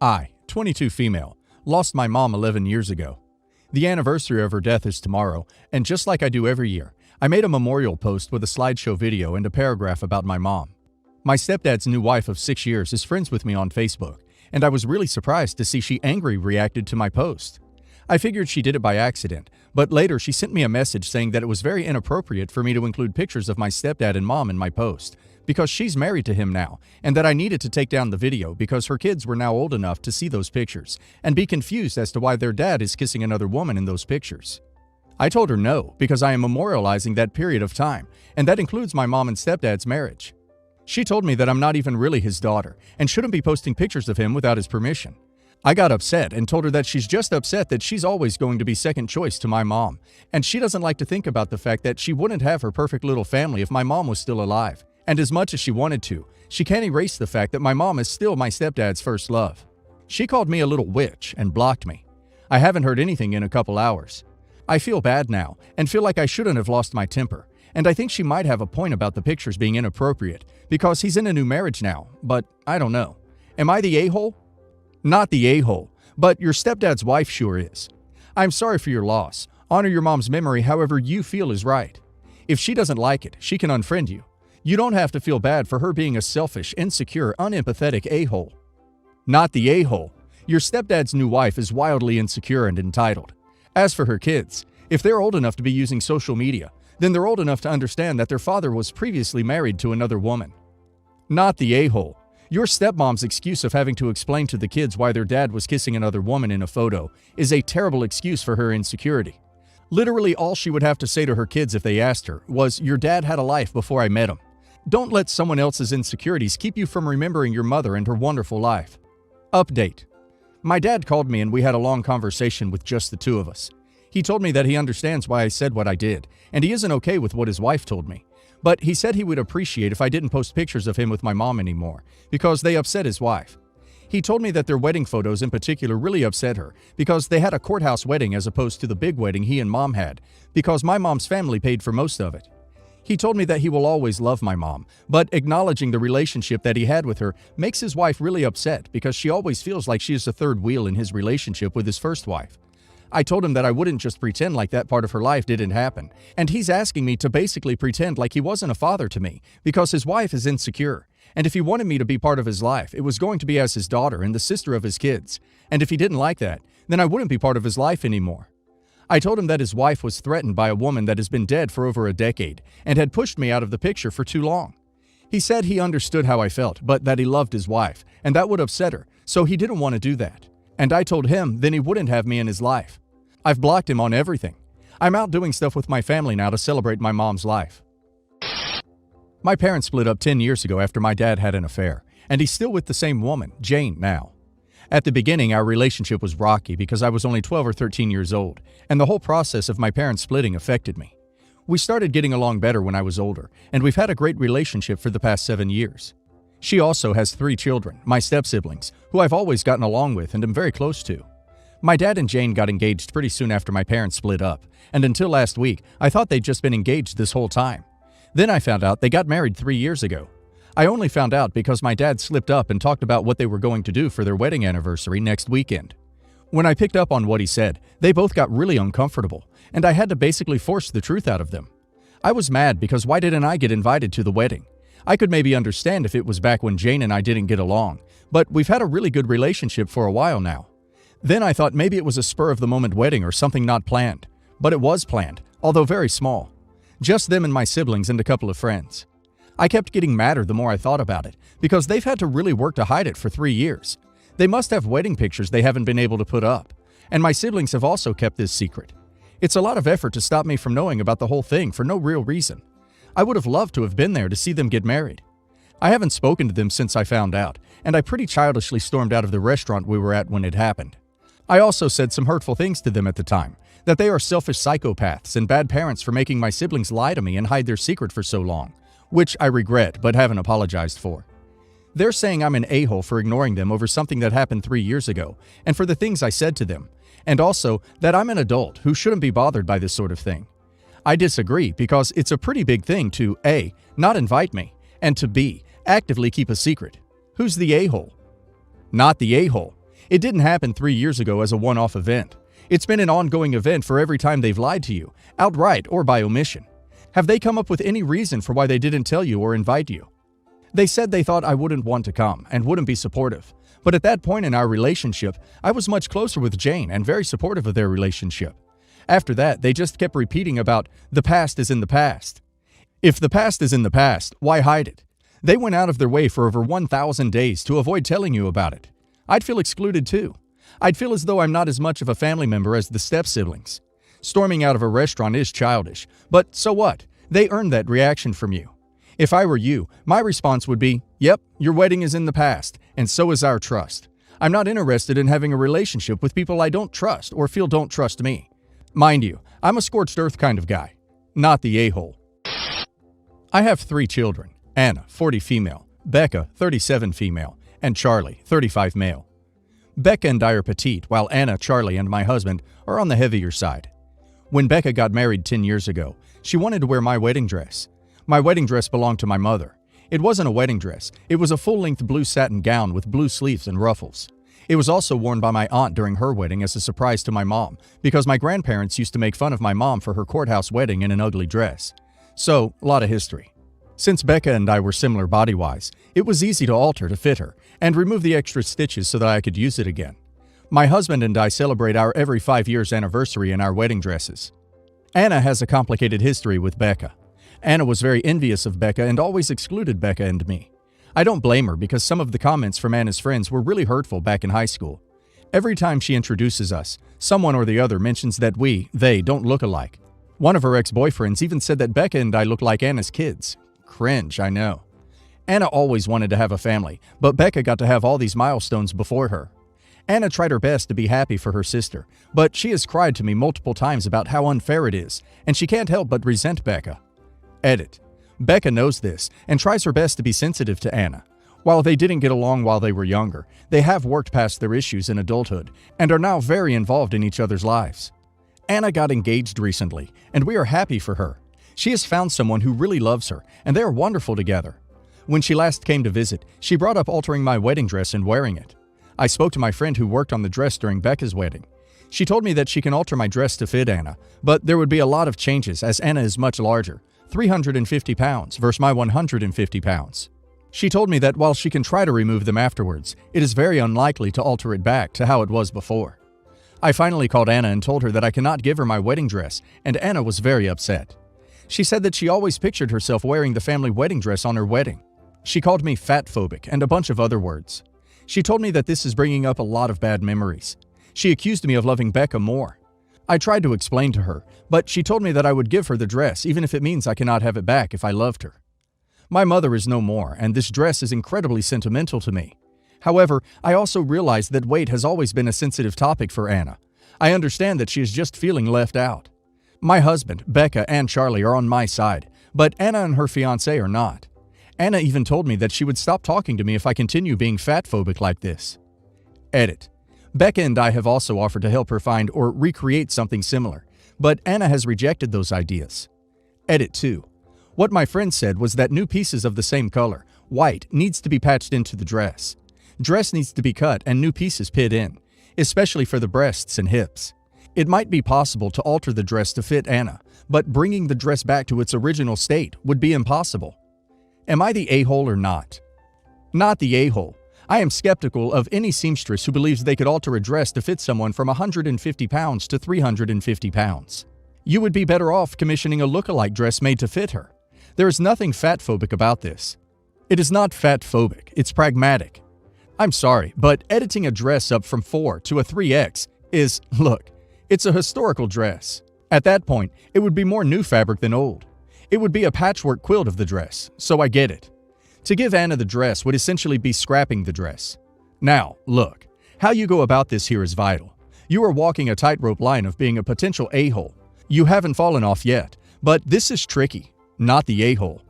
I, 22 female, lost my mom 11 years ago. The anniversary of her death is tomorrow, and just like I do every year, I made a memorial post with a slideshow video and a paragraph about my mom. My stepdad's new wife of 6 years is friends with me on Facebook, and I was really surprised to see she angry reacted to my post. I figured she did it by accident, but later she sent me a message saying that it was very inappropriate for me to include pictures of my stepdad and mom in my post, because she's married to him now, and that I needed to take down the video because her kids were now old enough to see those pictures and be confused as to why their dad is kissing another woman in those pictures. I told her no, because I am memorializing that period of time, and that includes my mom and stepdad's marriage. She told me that I'm not even really his daughter and shouldn't be posting pictures of him without his permission. I got upset and told her that she's just upset that she's always going to be second choice to my mom, and she doesn't like to think about the fact that she wouldn't have her perfect little family if my mom was still alive. And as much as she wanted to, she can't erase the fact that my mom is still my stepdad's first love. She called me a little witch and blocked me. I haven't heard anything in a couple hours. I feel bad now and feel like I shouldn't have lost my temper, and I think she might have a point about the pictures being inappropriate because he's in a new marriage now, but I don't know. Am I the a-hole? Not the a-hole, but your stepdad's wife sure is. I'm sorry for your loss. Honor your mom's memory however you feel is right. If she doesn't like it, she can unfriend you. You don't have to feel bad for her being a selfish, insecure, unempathetic a-hole. Not the a-hole. Your stepdad's new wife is wildly insecure and entitled. As for her kids, if they're old enough to be using social media, then they're old enough to understand that their father was previously married to another woman. Not the a-hole. Your stepmom's excuse of having to explain to the kids why their dad was kissing another woman in a photo is a terrible excuse for her insecurity. Literally all she would have to say to her kids if they asked her was, "Your dad had a life before I met him." Don't let someone else's insecurities keep you from remembering your mother and her wonderful life. Update. My dad called me and we had a long conversation with just the two of us. He told me that he understands why I said what I did, and he isn't okay with what his wife told me. But he said he would appreciate if I didn't post pictures of him with my mom anymore, because they upset his wife. He told me that their wedding photos in particular really upset her, because they had a courthouse wedding as opposed to the big wedding he and mom had, because my mom's family paid for most of it. He told me that he will always love my mom, but acknowledging the relationship that he had with her makes his wife really upset because she always feels like she is the third wheel in his relationship with his first wife. I told him that I wouldn't just pretend like that part of her life didn't happen, and he's asking me to basically pretend like he wasn't a father to me because his wife is insecure, and if he wanted me to be part of his life, it was going to be as his daughter and the sister of his kids, and if he didn't like that, then I wouldn't be part of his life anymore. I told him that his wife was threatened by a woman that has been dead for over a decade and had pushed me out of the picture for too long. He said he understood how I felt, but that he loved his wife, and that would upset her, so he didn't want to do that. And I told him then he wouldn't have me in his life. I've blocked him on everything. I'm out doing stuff with my family now to celebrate my mom's life. My parents split up 10 years ago after my dad had an affair, and he's still with the same woman, Jane, now. At the beginning, our relationship was rocky because I was only 12 or 13 years old, and the whole process of my parents splitting affected me. We started getting along better when I was older, and we've had a great relationship for the past 7 years. She also has 3 children, my step-siblings, who I've always gotten along with and am very close to. My dad and Jane got engaged pretty soon after my parents split up, and until last week, I thought they'd just been engaged this whole time. Then I found out they got married 3 years ago. I only found out because my dad slipped up and talked about what they were going to do for their wedding anniversary next weekend. When I picked up on what he said, they both got really uncomfortable, and I had to basically force the truth out of them. I was mad because why didn't I get invited to the wedding? I could maybe understand if it was back when Jane and I didn't get along, but we've had a really good relationship for a while now. Then I thought maybe it was a spur-of-the-moment wedding or something not planned, but it was planned, although very small. Just them and my siblings and a couple of friends. I kept getting madder the more I thought about it, because they've had to really work to hide it for 3 years. They must have wedding pictures they haven't been able to put up, and my siblings have also kept this secret. It's a lot of effort to stop me from knowing about the whole thing for no real reason. I would have loved to have been there to see them get married. I haven't spoken to them since I found out, and I pretty childishly stormed out of the restaurant we were at when it happened. I also said some hurtful things to them at the time, that they are selfish psychopaths and bad parents for making my siblings lie to me and hide their secret for so long, which I regret but haven't apologized for. They're saying I'm an a-hole for ignoring them over something that happened 3 years ago, and for the things I said to them, and also that I'm an adult who shouldn't be bothered by this sort of thing. I disagree because it's a pretty big thing to A, not invite me, and to B, actively keep a secret. Who's the a-hole? Not the a-hole. It didn't happen 3 years ago as a one-off event. It's been an ongoing event for every time they've lied to you, outright or by omission. Have they come up with any reason for why they didn't tell you or invite you? They said they thought I wouldn't want to come and wouldn't be supportive. But at that point in our relationship, I was much closer with Jane and very supportive of their relationship. After that, they just kept repeating about the past is in the past. If the past is in the past, why hide it? They went out of their way for over 1,000 days to avoid telling you about it. I'd feel excluded too. I'd feel as though I'm not as much of a family member as the step-siblings. Storming out of a restaurant is childish, but so what? They earned that reaction from you. If I were you, my response would be, yep, your wedding is in the past, and so is our trust. I'm not interested in having a relationship with people I don't trust or feel don't trust me. Mind you, I'm a scorched earth kind of guy, not the a-hole. I have 3 children, Anna, 40 female, Becca, 37 female, and Charlie, 35 male. Becca and I are petite, while Anna, Charlie, and my husband are on the heavier side. When Becca got married 10 years ago, she wanted to wear my wedding dress. My wedding dress belonged to my mother. It wasn't a wedding dress. It was a full-length blue satin gown with blue sleeves and ruffles. It was also worn by my aunt during her wedding as a surprise to my mom, because my grandparents used to make fun of my mom for her courthouse wedding in an ugly dress. So, a lot of history. Since Becca and I were similar body-wise, it was easy to alter to fit her and remove the extra stitches so that I could use it again. My husband and I celebrate our every 5 years anniversary in our wedding dresses. Anna has a complicated history with Becca. Anna was very envious of Becca and always excluded Becca and me. I don't blame her because some of the comments from Anna's friends were really hurtful back in high school. Every time she introduces us, someone or the other mentions that they don't look alike. One of her ex-boyfriends even said that Becca and I look like Anna's kids. Cringe, I know. Anna always wanted to have a family, but Becca got to have all these milestones before her. Anna tried her best to be happy for her sister, but she has cried to me multiple times about how unfair it is, and she can't help but resent Becca. Edit. Becca knows this and tries her best to be sensitive to Anna. While they didn't get along while they were younger, they have worked past their issues in adulthood and are now very involved in each other's lives. Anna got engaged recently, and we are happy for her. She has found someone who really loves her, and they are wonderful together. When she last came to visit, she brought up altering my wedding dress and wearing it. I spoke to my friend who worked on the dress during Becca's wedding. She told me that she can alter my dress to fit Anna, but there would be a lot of changes as Anna is much larger. 350 pounds versus my 150 pounds. She told me that while she can try to remove them afterwards, it is very unlikely to alter it back to how it was before. I finally called Anna and told her that I cannot give her my wedding dress, and Anna was very upset. She said that she always pictured herself wearing the family wedding dress on her wedding. She called me fatphobic and a bunch of other words. She told me that this is bringing up a lot of bad memories. She accused me of loving Becca more. I tried to explain to her, but she told me that I would give her the dress even if it means I cannot have it back if I loved her. My mother is no more, and this dress is incredibly sentimental to me. However, I also realize that weight has always been a sensitive topic for Anna. I understand that she is just feeling left out. My husband, Becca, and Charlie are on my side, but Anna and her fiancé are not. Anna even told me that she would stop talking to me if I continue being fatphobic like this. Edit. Becca and I have also offered to help her find or recreate something similar, but Anna has rejected those ideas. Edit 2. What my friend said was that new pieces of the same color, white, needs to be patched into the dress. Dress needs to be cut and new pieces put in, especially for the breasts and hips. It might be possible to alter the dress to fit Anna, but bringing the dress back to its original state would be impossible. Am I the a-hole or not? Not the a-hole. I am skeptical of any seamstress who believes they could alter a dress to fit someone from 150 pounds to 350 pounds. You would be better off commissioning a look-alike dress made to fit her. There is nothing fatphobic about this. It is not fatphobic, it's pragmatic. I'm sorry, but editing a dress up from 4 to a 3X is, look, it's a historical dress. At that point, it would be more new fabric than old. It would be a patchwork quilt of the dress, so I get it. To give Anna the dress would essentially be scrapping the dress. Now, look, how you go about this here is vital. You are walking a tightrope line of being a potential a-hole. You haven't fallen off yet, but this is tricky, not the a-hole.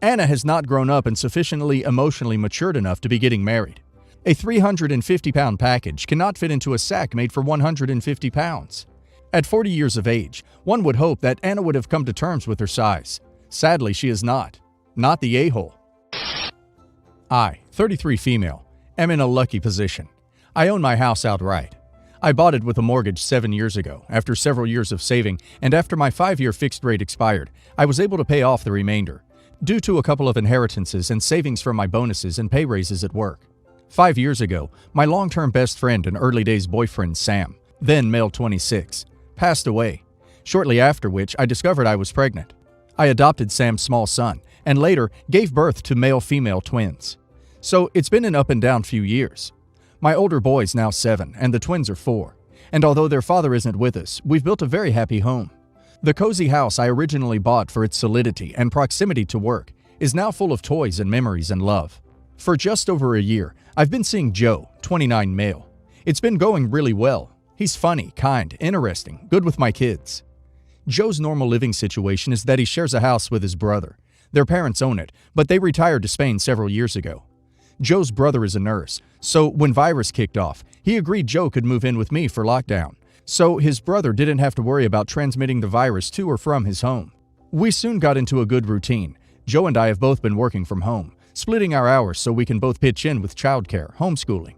Anna has not grown up and sufficiently emotionally matured enough to be getting married. A 350-pound package cannot fit into a sack made for 150 pounds. At 40 years of age, one would hope that Anna would have come to terms with her size. Sadly, she is not. Not the a-hole. I, 33 female, am in a lucky position. I own my house outright. I bought it with a mortgage 7 years ago. After several years of saving, and after my 5-year fixed rate expired, I was able to pay off the remainder, due to a couple of inheritances and savings from my bonuses and pay raises at work. 5 years ago, my long-term best friend and early days boyfriend Sam, then male 26, passed away, shortly after which I discovered I was pregnant. I adopted Sam's small son, and later gave birth to male-female twins. So it's been an up and down few years. My older boy's now 7, and the twins are 4. And although their father isn't with us, we've built a very happy home. The cozy house I originally bought for its solidity and proximity to work is now full of toys and memories and love. For just over a year, I've been seeing Joe, 29 male. It's been going really well. He's funny, kind, interesting, good with my kids. Joe's normal living situation is that he shares a house with his brother. Their parents own it, but they retired to Spain several years ago. Joe's brother is a nurse, so when virus kicked off, he agreed Joe could move in with me for lockdown, so his brother didn't have to worry about transmitting the virus to or from his home. We soon got into a good routine. Joe and I have both been working from home, splitting our hours so we can both pitch in with childcare, homeschooling.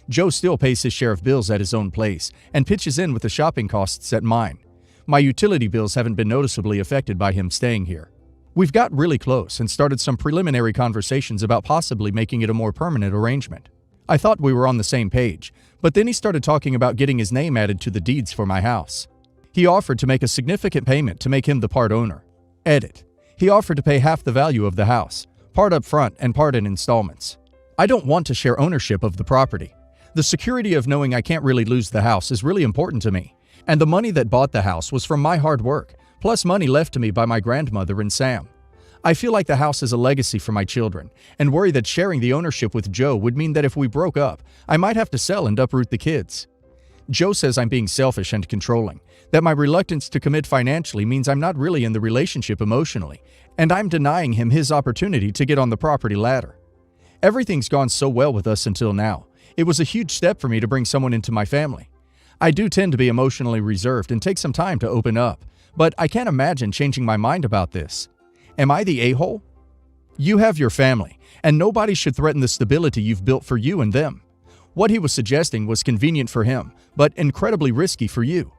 Joe still pays his share of bills at his own place and pitches in with the shopping costs at mine. My utility bills haven't been noticeably affected by him staying here. We've got really close and started some preliminary conversations about possibly making it a more permanent arrangement. I thought we were on the same page, but then he started talking about getting his name added to the deeds for my house. He offered to make a significant payment to make him the part owner. Edit. He offered to pay half the value of the house, part up front and part in installments. I don't want to share ownership of the property. The security of knowing I can't really lose the house is really important to me, and the money that bought the house was from my hard work, plus money left to me by my grandmother and Sam. I feel like the house is a legacy for my children, and worry that sharing the ownership with Joe would mean that if we broke up, I might have to sell and uproot the kids. Joe says I'm being selfish and controlling, that my reluctance to commit financially means I'm not really in the relationship emotionally, and I'm denying him his opportunity to get on the property ladder. Everything's gone so well with us until now. It was a huge step for me to bring someone into my family. I do tend to be emotionally reserved and take some time to open up, but I can't imagine changing my mind about this. Am I the a-hole? You have your family, and nobody should threaten the stability you've built for you and them. What he was suggesting was convenient for him, but incredibly risky for you.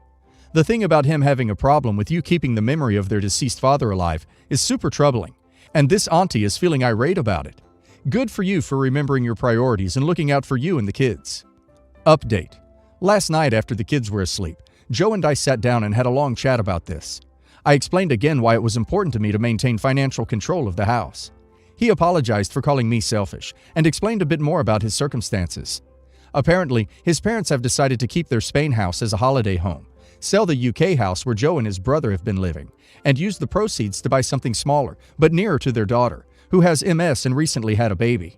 The thing about him having a problem with you keeping the memory of their deceased father alive is super troubling, and this auntie is feeling irate about it. Good for you for remembering your priorities and looking out for you and the kids. Update. Last night after the kids were asleep, Joe and I sat down and had a long chat about this. I explained again why it was important to me to maintain financial control of the house. He apologized for calling me selfish and explained a bit more about his circumstances. Apparently, his parents have decided to keep their Spain house as a holiday home, sell the UK house where Joe and his brother have been living, and use the proceeds to buy something smaller but nearer to their daughter, who has MS and recently had a baby.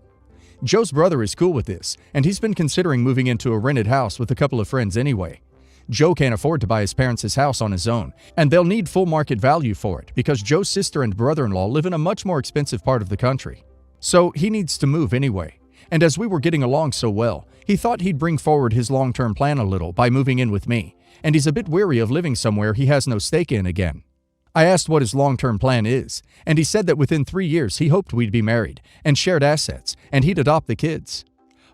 Joe's brother is cool with this, and he's been considering moving into a rented house with a couple of friends anyway. Joe can't afford to buy his parents' house on his own, and they'll need full market value for it because Joe's sister and brother-in-law live in a much more expensive part of the country. So he needs to move anyway, and as we were getting along so well, he thought he'd bring forward his long-term plan a little by moving in with me, and he's a bit weary of living somewhere he has no stake in again. I asked what his long-term plan is, and he said that within 3 years he hoped we'd be married and shared assets, and he'd adopt the kids.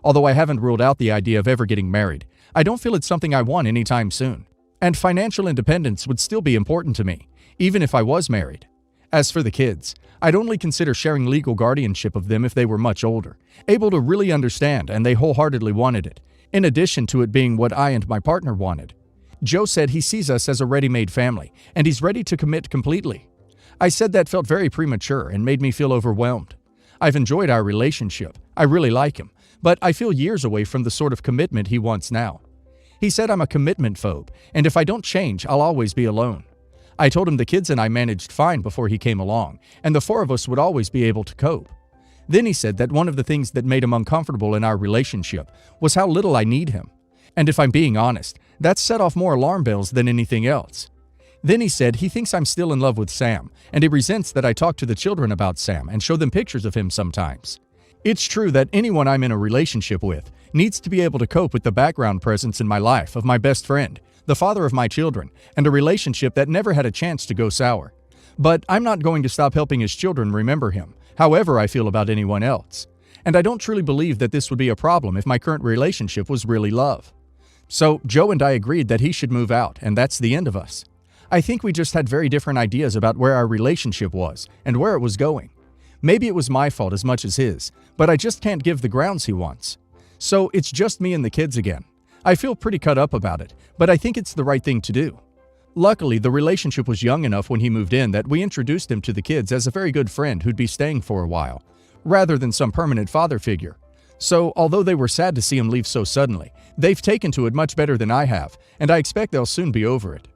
Although I haven't ruled out the idea of ever getting married, I don't feel it's something I want anytime soon. And financial independence would still be important to me, even if I was married. As for the kids, I'd only consider sharing legal guardianship of them if they were much older, able to really understand and they wholeheartedly wanted it, in addition to it being what I and my partner wanted. Joe said he sees us as a ready-made family, and he's ready to commit completely. I said that felt very premature and made me feel overwhelmed. I've enjoyed our relationship. I really like him, but I feel years away from the sort of commitment he wants now. He said I'm a commitment phobe, and if I don't change, I'll always be alone. I told him the kids and I managed fine before he came along, and the 4 of us would always be able to cope. Then he said that one of the things that made him uncomfortable in our relationship was how little I need him. And if I'm being honest, that set off more alarm bells than anything else. Then he said he thinks I'm still in love with Sam, and he resents that I talk to the children about Sam and show them pictures of him sometimes. It's true that anyone I'm in a relationship with needs to be able to cope with the background presence in my life of my best friend, the father of my children, and a relationship that never had a chance to go sour. But I'm not going to stop helping his children remember him, however I feel about anyone else. and I don't truly believe that this would be a problem if my current relationship was really love. So Joe and I agreed that he should move out, and that's the end of us. I think we just had very different ideas about where our relationship was and where it was going. Maybe it was my fault as much as his, but I just can't give the grounds he wants. So it's just me and the kids again. I feel pretty cut up about it, but I think it's the right thing to do. Luckily, the relationship was young enough when he moved in that we introduced him to the kids as a very good friend who'd be staying for a while, rather than some permanent father figure. So, although they were sad to see him leave so suddenly, they've taken to it much better than I have, and I expect they'll soon be over it.